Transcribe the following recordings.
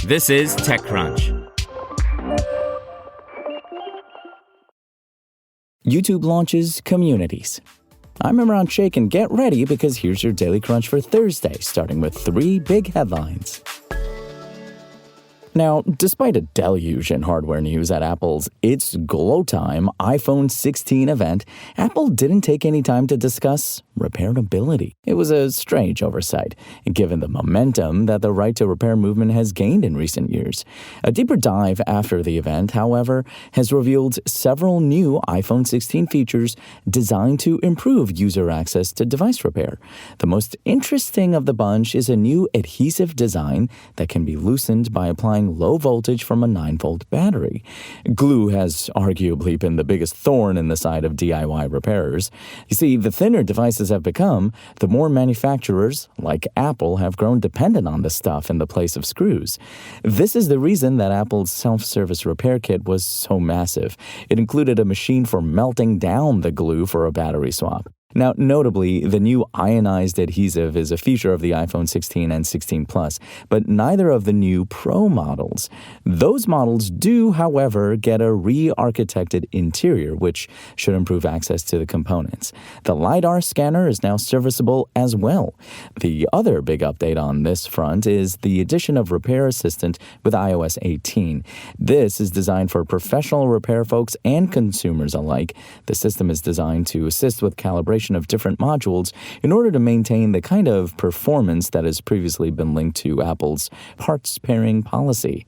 This is TechCrunch. YouTube launches Communities. I'm Imran Sheikh, and get ready because here's your Daily Crunch for Thursday, starting with 3 big headlines. Now, despite a deluge in hardware news at Apple's It's Glow Time iPhone 16 event, Apple didn't take any time to discuss repairability. It was a strange oversight, given the momentum that the right to repair movement has gained in recent years. A deeper dive after the event, however, has revealed several new iPhone 16 features designed to improve user access to device repair. The most interesting of the bunch is a new adhesive design that can be loosened by applying low voltage from a 9-volt battery. Glue has arguably been the biggest thorn in the side of DIY repairers. You see, the thinner devices have become, the more manufacturers, like Apple, have grown dependent on this stuff in the place of screws. This is the reason that Apple's self-service repair kit was so massive. It included a machine for melting down the glue for a battery swap. Now, notably, the new ionized adhesive is a feature of the iPhone 16 and 16 Plus, but neither of the new Pro models. Those models do, however, get a re-architected interior, which should improve access to the components. The LiDAR scanner is now serviceable as well. The other big update on this front is the addition of Repair Assistant with iOS 18. This is designed for professional repair folks and consumers alike. The system is designed to assist with calibration of different modules in order to maintain the kind of performance that has previously been linked to Apple's parts pairing policy.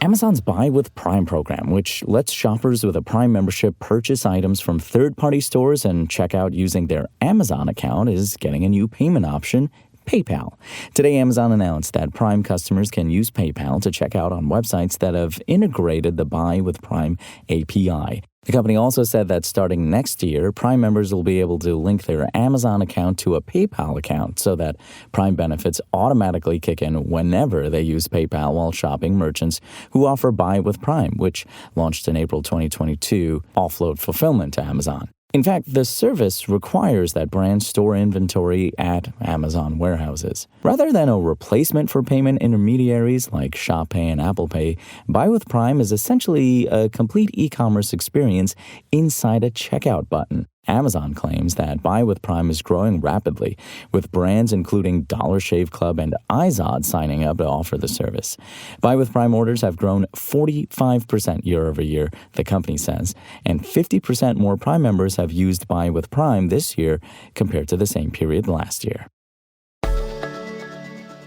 Amazon's Buy with Prime program, which lets shoppers with a Prime membership purchase items from third-party stores and check out using their Amazon account, is getting a new payment option: PayPal. Today, Amazon announced that Prime customers can use PayPal to check out on websites that have integrated the Buy with Prime API. The company also said that starting next year, Prime members will be able to link their Amazon account to a PayPal account so that Prime benefits automatically kick in whenever they use PayPal while shopping. Merchants who offer Buy with Prime, which launched in April 2022, offload fulfillment to Amazon. In fact, the service requires that brands store inventory at Amazon warehouses. Rather than a replacement for payment intermediaries like Shop Pay and Apple Pay, Buy with Prime is essentially a complete e-commerce experience inside a checkout button. Amazon claims that Buy with Prime is growing rapidly, with brands including Dollar Shave Club and iZod signing up to offer the service. Buy with Prime orders have grown 45% year over year, the company says, and 50% more Prime members have used Buy with Prime this year compared to the same period last year.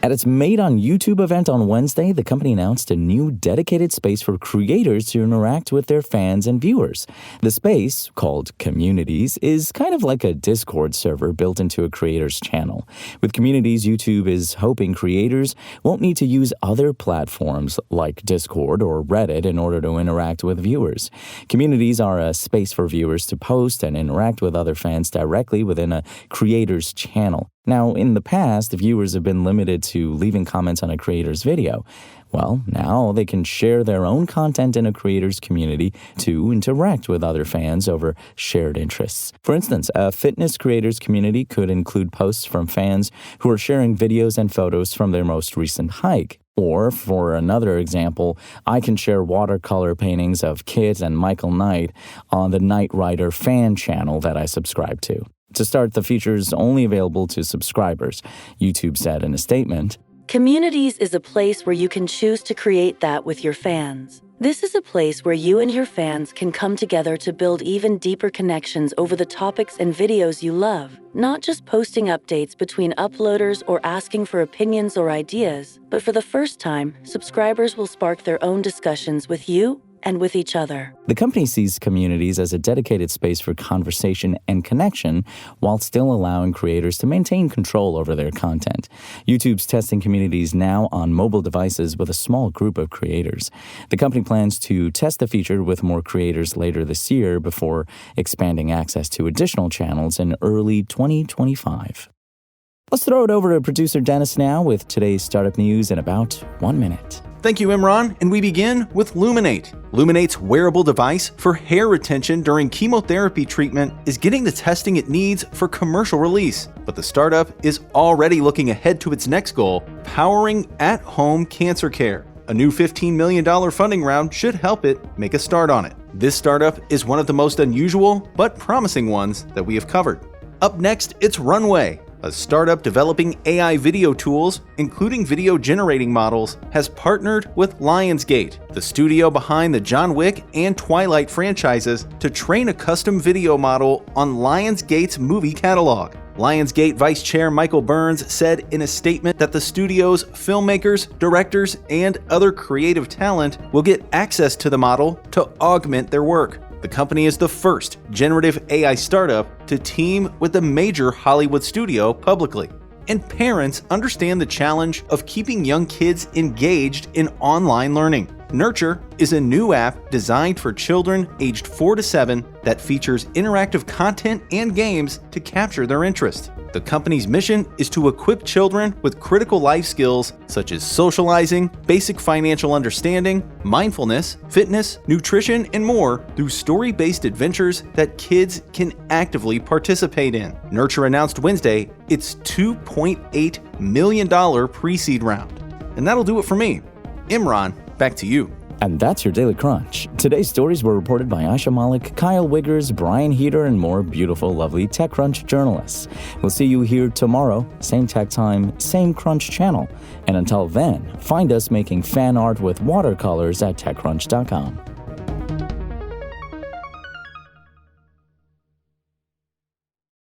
At its Made on YouTube event on Wednesday, the company announced a new dedicated space for creators to interact with their fans and viewers. The space, called Communities, is kind of like a Discord server built into a creator's channel. With Communities, YouTube is hoping creators won't need to use other platforms like Discord or Reddit in order to interact with viewers. Communities are a space for viewers to post and interact with other fans directly within a creator's channel. Now, in the past, viewers have been limited to leaving comments on a creator's video. Well, now they can share their own content in a creator's community to interact with other fans over shared interests. For instance, a fitness creators community could include posts from fans who are sharing videos and photos from their most recent hike. Or, for another example, I can share watercolor paintings of Kit and Michael Knight on the Knight Rider fan channel that I subscribe to. To start, the feature is only available to subscribers, YouTube said in a statement. Communities is a place where you can choose to create that with your fans. This is a place where you and your fans can come together to build even deeper connections over the topics and videos you love, not just posting updates between uploaders or asking for opinions or ideas, but for the first time, subscribers will spark their own discussions with you and with each other. The company sees Communities as a dedicated space for conversation and connection while still allowing creators to maintain control over their content. YouTube's testing Communities now on mobile devices with a small group of creators. The company plans to test the feature with more creators later this year before expanding access to additional channels in early 2025. Let's throw it over to producer Dennis now with today's startup news in about 1 minute. Thank you, Imran, and we begin with Luminate. Luminate's wearable device for hair retention during chemotherapy treatment is getting the testing it needs for commercial release, but the startup is already looking ahead to its next goal, powering at-home cancer care. A new $15 million funding round should help it make a start on it. This startup is one of the most unusual but promising ones that we have covered. Up next, it's Runway. A startup developing AI video tools, including video generating models, has partnered with Lionsgate, the studio behind the John Wick and Twilight franchises, to train a custom video model on Lionsgate's movie catalog. Lionsgate Vice Chair Michael Burns said in a statement that the studio's filmmakers, directors, and other creative talent will get access to the model to augment their work. The company is the first generative AI startup to team with a major Hollywood studio publicly. And parents understand the challenge of keeping young kids engaged in online learning. Nurture is a new app designed for children aged 4 to 7 that features interactive content and games to capture their interest. The company's mission is to equip children with critical life skills such as socializing, basic financial understanding, mindfulness, fitness, nutrition, and more through story-based adventures that kids can actively participate in. Nurture announced Wednesday its $2.8 million pre-seed round. And that'll do it for me. Imran, back to you. And that's your Daily Crunch. Today's stories were reported by Aisha Malik, Kyle Wiggers, Brian Heater, and more beautiful, lovely TechCrunch journalists. We'll see you here tomorrow, same tech time, same Crunch channel. And until then, find us making fan art with watercolors at TechCrunch.com.